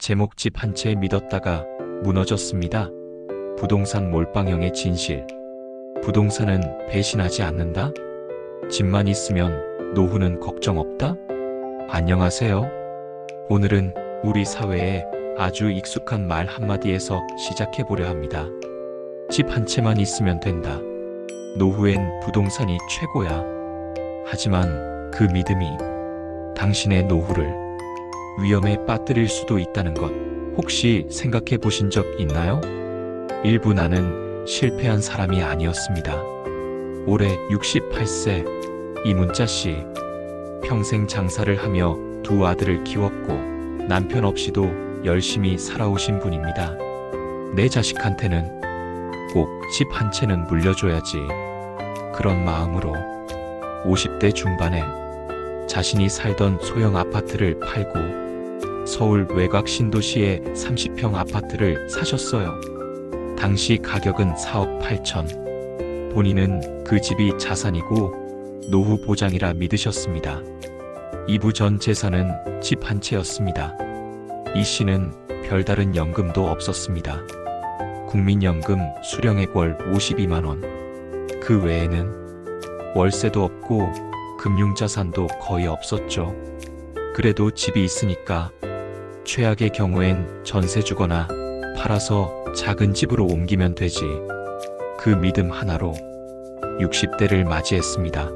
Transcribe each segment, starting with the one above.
제목 집 한 채 믿었다가 무너졌습니다. 부동산 몰빵형의 진실. 부동산은 배신하지 않는다? 집만 있으면 노후는 걱정 없다? 안녕하세요. 오늘은 우리 사회에 아주 익숙한 말 한마디에서 시작해 보려 합니다. 집 한 채만 있으면 된다. 노후엔 부동산이 최고야. 하지만 그 믿음이 당신의 노후를 위험에 빠뜨릴 수도 있다는 것 혹시 생각해 보신 적 있나요? 일부 나는 실패한 사람이 아니었습니다. 올해 68세 이문자 씨. 평생 장사를 하며 두 아들을 키웠고 남편 없이도 열심히 살아오신 분입니다. 내 자식한테는 꼭 집 한 채는 물려줘야지. 그런 마음으로 50대 중반에 자신이 살던 소형 아파트를 팔고 서울 외곽 신도시의 30평 아파트를 사셨어요. 당시 가격은 4억 8천. 본인은 그 집이 자산이고 노후 보장이라 믿으셨습니다. 이부 전 재산은 집 한 채였습니다. 이 씨는 별다른 연금도 없었습니다. 국민연금 수령액 월 52만 원. 그 외에는 월세도 없고 금융자산도 거의 없었죠. 그래도 집이 있으니까 최악의 경우엔 전세 주거나 팔아서 작은 집으로 옮기면 되지. 그 믿음 하나로 60대를 맞이했습니다.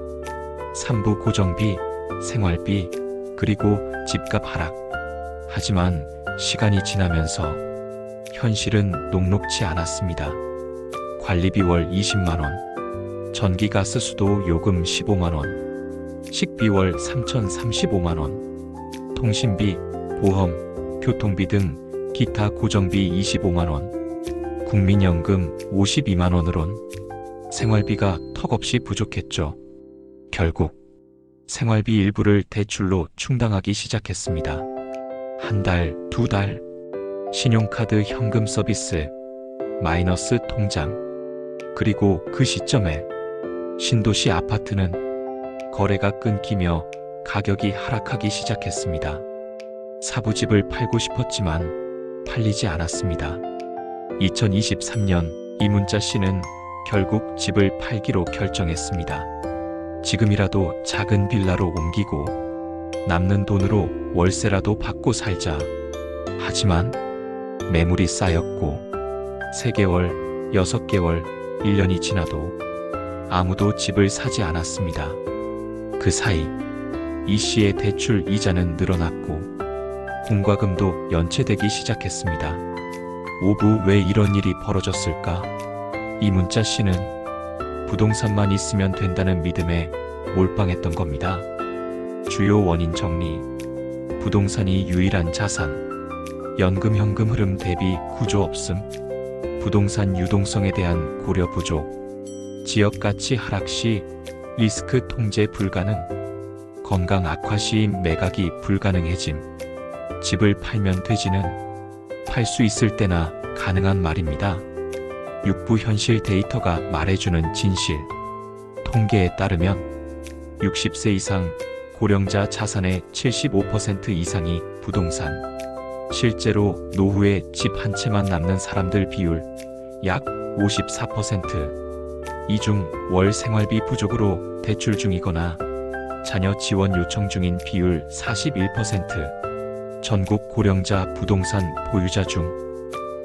3부 고정비, 생활비, 그리고 집값 하락. 하지만 시간이 지나면서 현실은 녹록지 않았습니다. 관리비 월 20만 원, 전기가스 수도 요금 15만 원, 식비 월 3,035만 원, 통신비, 보험, 교통비 등 기타 고정비 25만 원, 국민연금 52만 원으론 생활비가 턱없이 부족했죠. 결국 생활비 일부를 대출로 충당하기 시작했습니다. 한 달, 두 달, 신용카드 현금 서비스, 마이너스 통장. 그리고 그 시점에 신도시 아파트는 거래가 끊기며 가격이 하락하기 시작했습니다. 사부집을 팔고 싶었지만 팔리지 않았습니다. 2023년 이문자 씨는 결국 집을 팔기로 결정했습니다. 지금이라도 작은 빌라로 옮기고 남는 돈으로 월세라도 받고 살자. 하지만 매물이 쌓였고 3개월, 6개월, 1년이 지나도 아무도 집을 사지 않았습니다. 그 사이 이 씨의 대출 이자는 늘어났고 공과금도 연체되기 시작했습니다. 오부 왜 이런 일이 벌어졌을까? 이문자 씨는 부동산만 있으면 된다는 믿음에 몰빵했던 겁니다. 주요 원인 정리. 부동산이 유일한 자산. 연금 현금 흐름 대비 구조 없음. 부동산 유동성에 대한 고려 부족. 지역 가치 하락 시 리스크 통제 불가능. 건강 악화 시 매각이 불가능해짐. 집을 팔면 되지는 팔 수 있을 때나 가능한 말입니다. 육부 현실 데이터가 말해주는 진실. 통계에 따르면 60세 이상 고령자 자산의 75% 이상이 부동산. 실제로 노후에 집 한 채만 남는 사람들 비율 약 54%. 이 중 월 생활비 부족으로 대출 중이거나 자녀 지원 요청 중인 비율 41%. 전국 고령자 부동산 보유자 중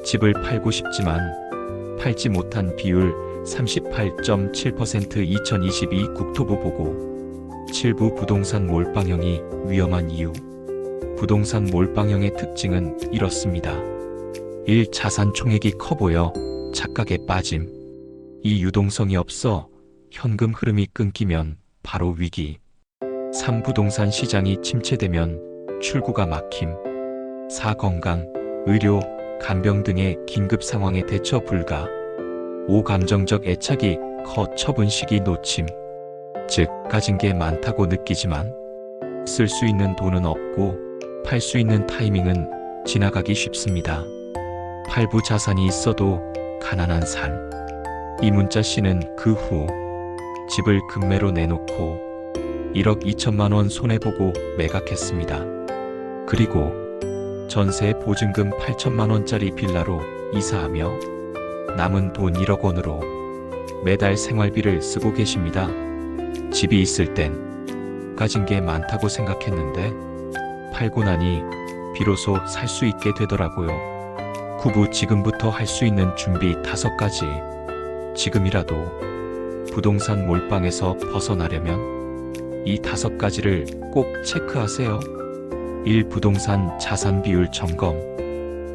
집을 팔고 싶지만 팔지 못한 비율 38.7%. 2022 국토부 보고. 7부 부동산 몰빵형이 위험한 이유. 부동산 몰빵형의 특징은 이렇습니다. 1. 자산 총액이 커 보여 착각에 빠짐. 2. 유동성이 없어 현금 흐름이 끊기면 바로 위기. 3. 부동산 시장이 침체되면 출구가 막힘. 4. 건강, 의료, 간병 등의 긴급 상황에 대처 불가. 5. 감정적 애착이 커 처분 시기 놓침. 즉, 가진 게 많다고 느끼지만 쓸 수 있는 돈은 없고 팔 수 있는 타이밍은 지나가기 쉽습니다. 팔부 자산이 있어도 가난한 삶. 이문자 씨는 그 후 집을 급매로 내놓고 1억 2천만 원 손해보고 매각했습니다. 그리고 전세 보증금 8천만 원짜리 빌라로 이사하며 남은 돈 1억 원으로 매달 생활비를 쓰고 계십니다. 집이 있을 땐 가진 게 많다고 생각했는데 팔고 나니 비로소 살 수 있게 되더라고요. 구부 지금부터 할 수 있는 준비 5가지. 지금이라도 부동산 몰빵에서 벗어나려면 이 5가지를 꼭 체크하세요. 1. 부동산 자산 비율 점검.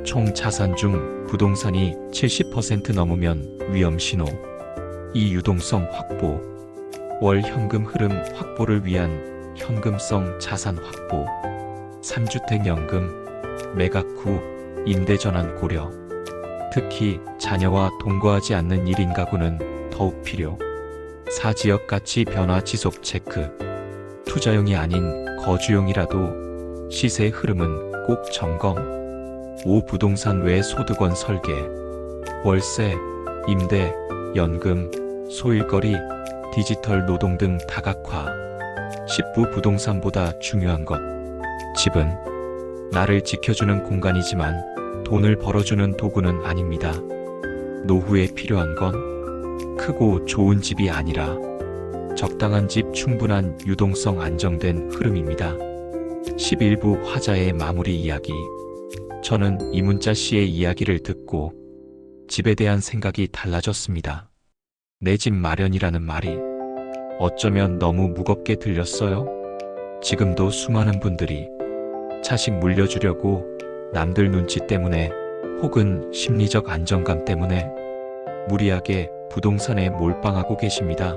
총 자산 중 부동산이 70% 넘으면 위험 신호. 2. 유동성 확보. 월 현금 흐름 확보를 위한 현금성 자산 확보. 3주택 연금. 매각 후 임대 전환 고려. 특히 자녀와 동거하지 않는 1인 가구는 더욱 필요. 4. 지역 가치 변화 지속 체크. 투자용이 아닌 거주용이라도 시세 흐름은 꼭 점검. 5. 부동산 외 소득원 설계. 월세, 임대, 연금, 소일거리, 디지털 노동 등 다각화. 10부 부동산보다 중요한 것. 집은 나를 지켜주는 공간이지만 돈을 벌어주는 도구는 아닙니다. 노후에 필요한 건 크고 좋은 집이 아니라 적당한 집, 충분한 유동성, 안정된 흐름입니다. 11부 화자의 마무리 이야기. 저는 이문자 씨의 이야기를 듣고 집에 대한 생각이 달라졌습니다. 내 집 마련이라는 말이 어쩌면 너무 무겁게 들렸어요. 지금도 수많은 분들이 자식 물려주려고 남들 눈치 때문에 혹은 심리적 안정감 때문에 무리하게 부동산에 몰빵하고 계십니다.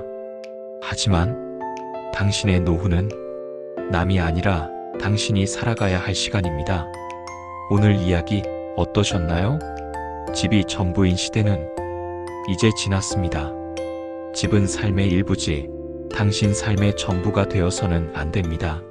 하지만 당신의 노후는 남이 아니라 당신이 살아가야 할 시간입니다. 오늘 이야기 어떠셨나요? 집이 전부인 시대는 이제 지났습니다. 집은 삶의 일부지 당신 삶의 전부가 되어서는 안 됩니다.